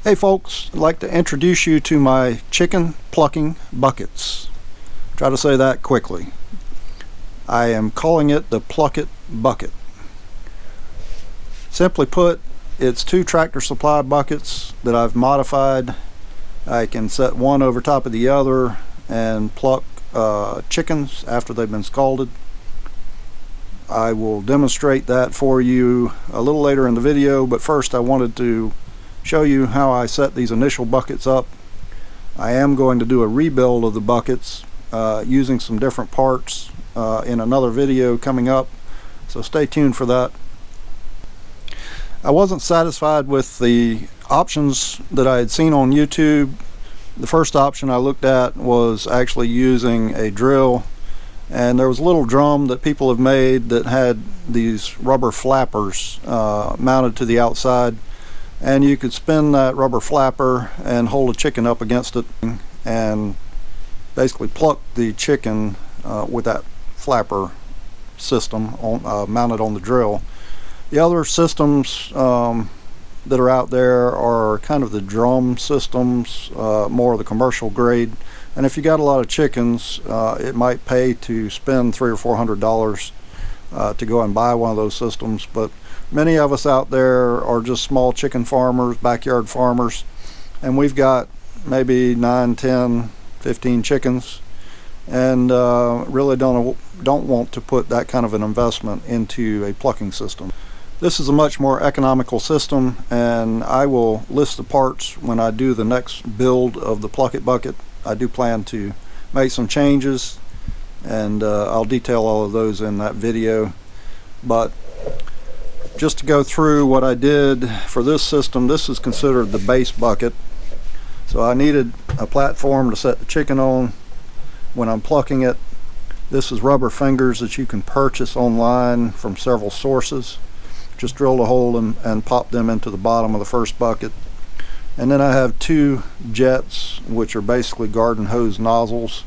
Hey folks, I'd like to introduce you to my chicken plucking buckets. Try to say that quickly. I am calling it the Pluckit Bucket. Simply put, it's two Tractor Supply buckets that I've modified. I can set one over top of the other and pluck chickens after they've been scalded. I will demonstrate that for you a little later in the video, but first I wanted to show you how I set these initial buckets up. I am going to do a rebuild of the buckets using some different parts in another video coming up, so stay tuned for that. I wasn't satisfied with the options that I had seen on YouTube. The first option I looked at was actually using a drill, and there was a little drum that people have made that had these rubber flappers mounted to the outside, and you could spin that rubber flapper and hold a chicken up against it and basically pluck the chicken with that flapper system mounted on the drill. The other systems that are out there are kind of the drum systems, more of the commercial grade, and if you got a lot of chickens, it might pay to spend $300 or $400 to go and buy one of those systems. But many of us out there are just small chicken farmers, backyard farmers, and we've got maybe 9, 10, 15 chickens, and really don't want to put that kind of an investment into a plucking system. This is a much more economical system, and I will list the parts when I do the next build of the Pluckit Bucket. I do plan to make some changes, and I'll detail all of those in that video. But just to go through what I did for this system, this is considered the base bucket. So I needed a platform to set the chicken on when I'm plucking it. This is rubber fingers that you can purchase online from several sources. Just drill a hole and pop them into the bottom of the first bucket. And then I have two jets, which are basically garden hose nozzles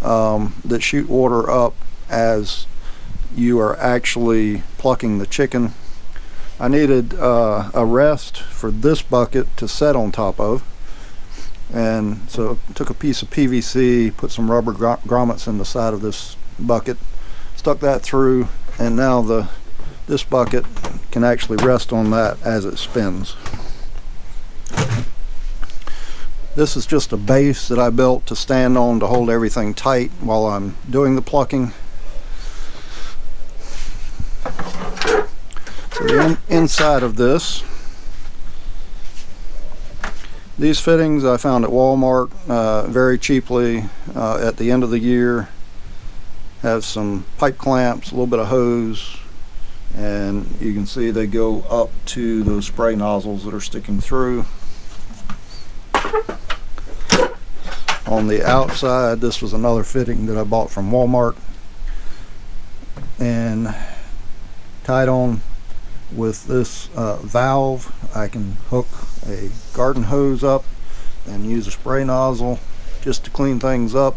that shoot water up as you are actually plucking the chicken. I needed a rest for this bucket to set on top of, and so I took a piece of PVC, put some rubber grommets in the side of this bucket, stuck that through, and now this bucket can actually rest on that as it spins. This is just a base that I built to stand on to hold everything tight while I'm doing the plucking. So the inside of this, these fittings I found at Walmart very cheaply at the end of the year. Have some pipe clamps, a little bit of hose, and you can see they go up to those spray nozzles that are sticking through. On the outside, this was another fitting that I bought from Walmart, and tied on with this valve, I can hook a garden hose up and use a spray nozzle just to clean things up.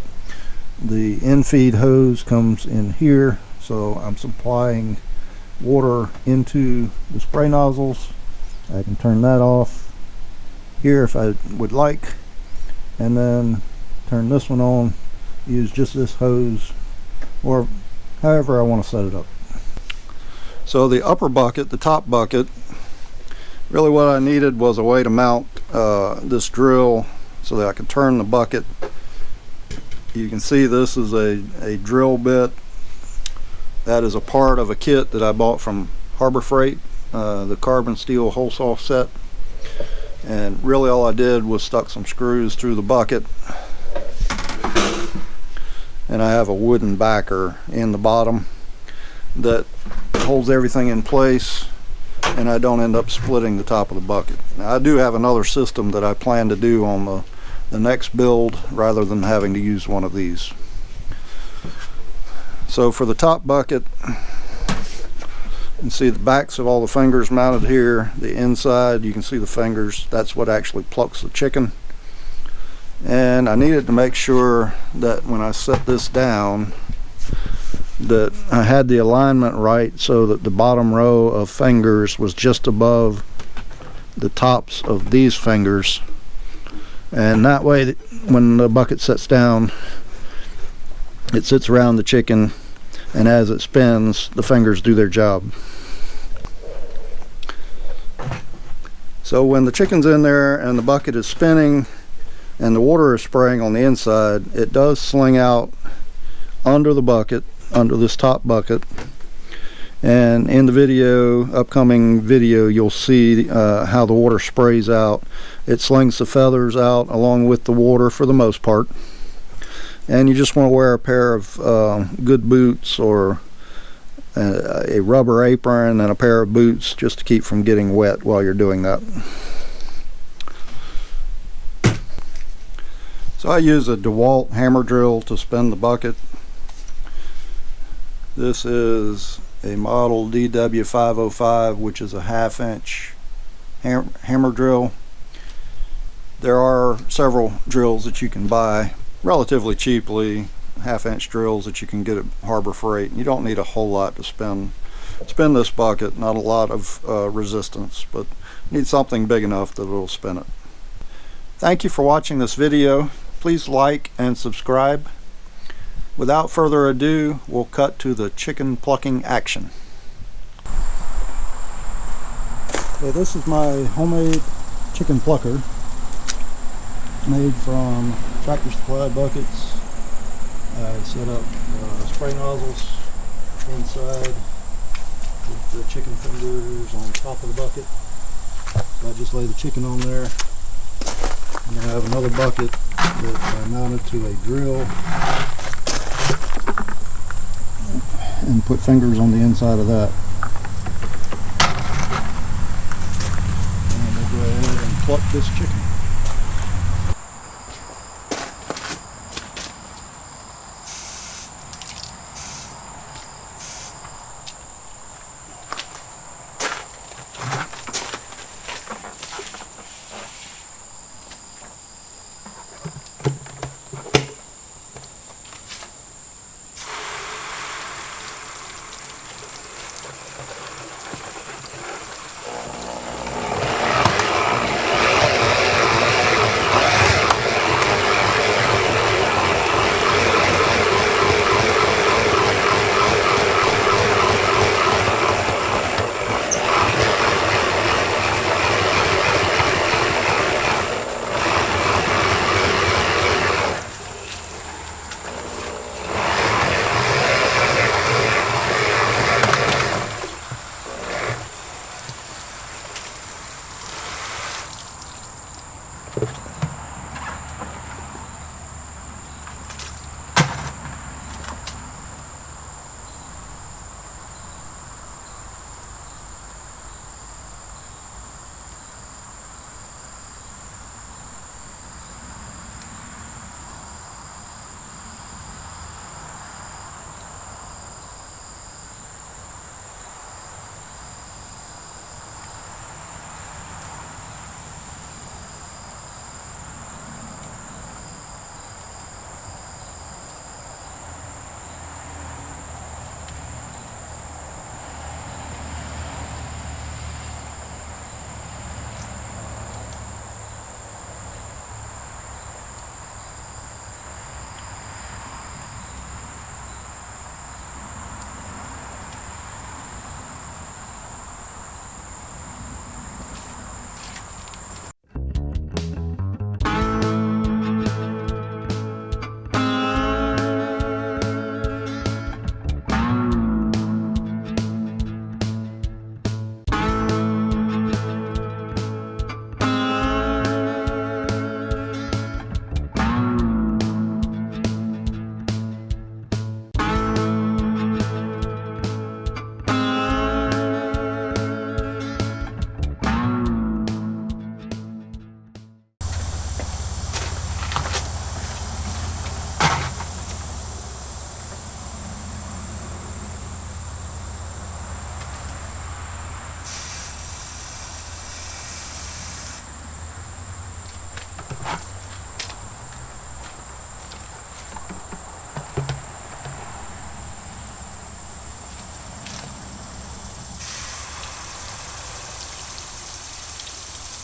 The in-feed hose comes in here, so I'm supplying water into the spray nozzles. I can turn that off here if I would like, and then turn this one on, use just this hose, or however I want to set it up. So the upper bucket, the top bucket, really what I needed was a way to mount this drill so that I could turn the bucket. You can see this is a drill bit. That is a part of a kit that I bought from Harbor Freight, the carbon steel hole saw set. And really all I did was stuck some screws through the bucket, and I have a wooden backer in the bottom that holds everything in place, and I don't end up splitting the top of the bucket. Now, I do have another system that I plan to do on the next build rather than having to use one of these. So for the top bucket, you can see the backs of all the fingers mounted here. The inside, you can see the fingers. That's what actually plucks the chicken. And I needed to make sure that when I set this down, that I had the alignment right so that the bottom row of fingers was just above the tops of these fingers, and that way when the bucket sets down, it sits around the chicken, and as it spins, the fingers do their job. So when the chicken's in there and the bucket is spinning and the water is spraying on the inside, it does sling out under the bucket, under this top bucket. And in the video, upcoming video, you'll see how the water sprays out. It slings the feathers out along with the water for the most part. And you just want to wear a pair of good boots, or a rubber apron and a pair of boots, just to keep from getting wet while you're doing that. So I use a DeWalt hammer drill to spin the bucket. This is a model DW505, which is a 1/2 inch hammer drill. There are several drills that you can buy relatively cheaply, 1/2 inch drills that you can get at Harbor Freight. You don't need a whole lot to spin this bucket, not a lot of resistance, but you need something big enough that it'll spin it. Thank you for watching this video. Please like and subscribe. Without further ado, we'll cut to the chicken plucking action. Okay, this is my homemade chicken plucker, made from Tractor Supply buckets. I set up spray nozzles inside with the chicken fingers on top of the bucket. I just lay the chicken on there, and I have another bucket that I mounted to a drill and put fingers on the inside of that. And we'll go ahead and pluck this chicken.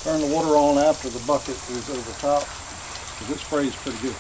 Turn the water on after the bucket is over top, because it sprays pretty good.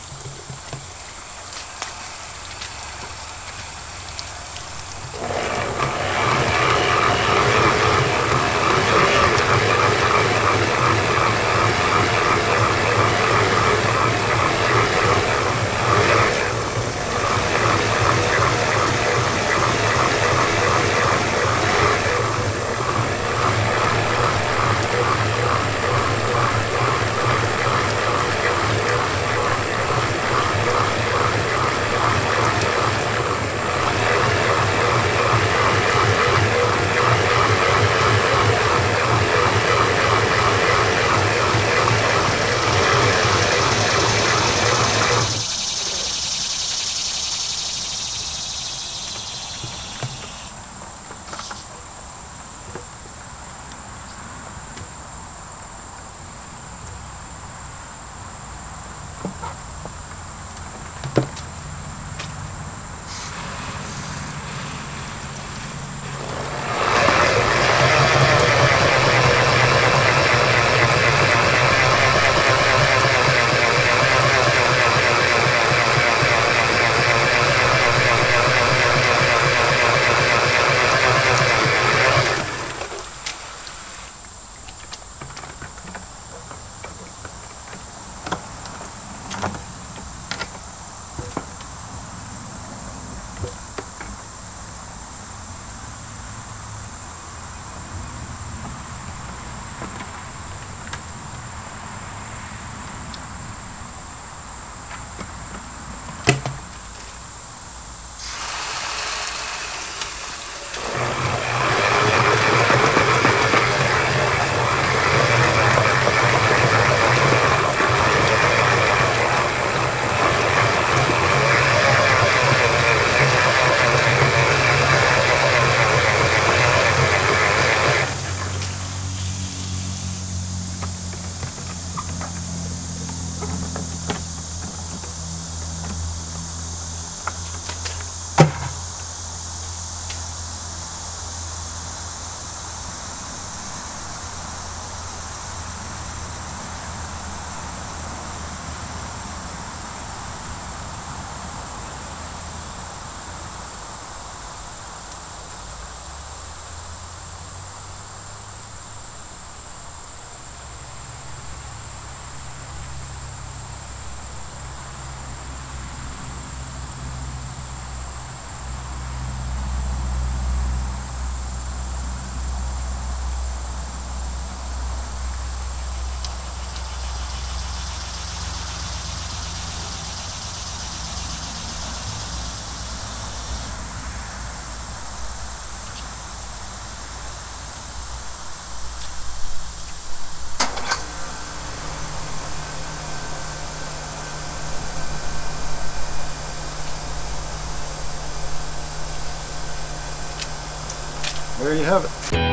There you have it.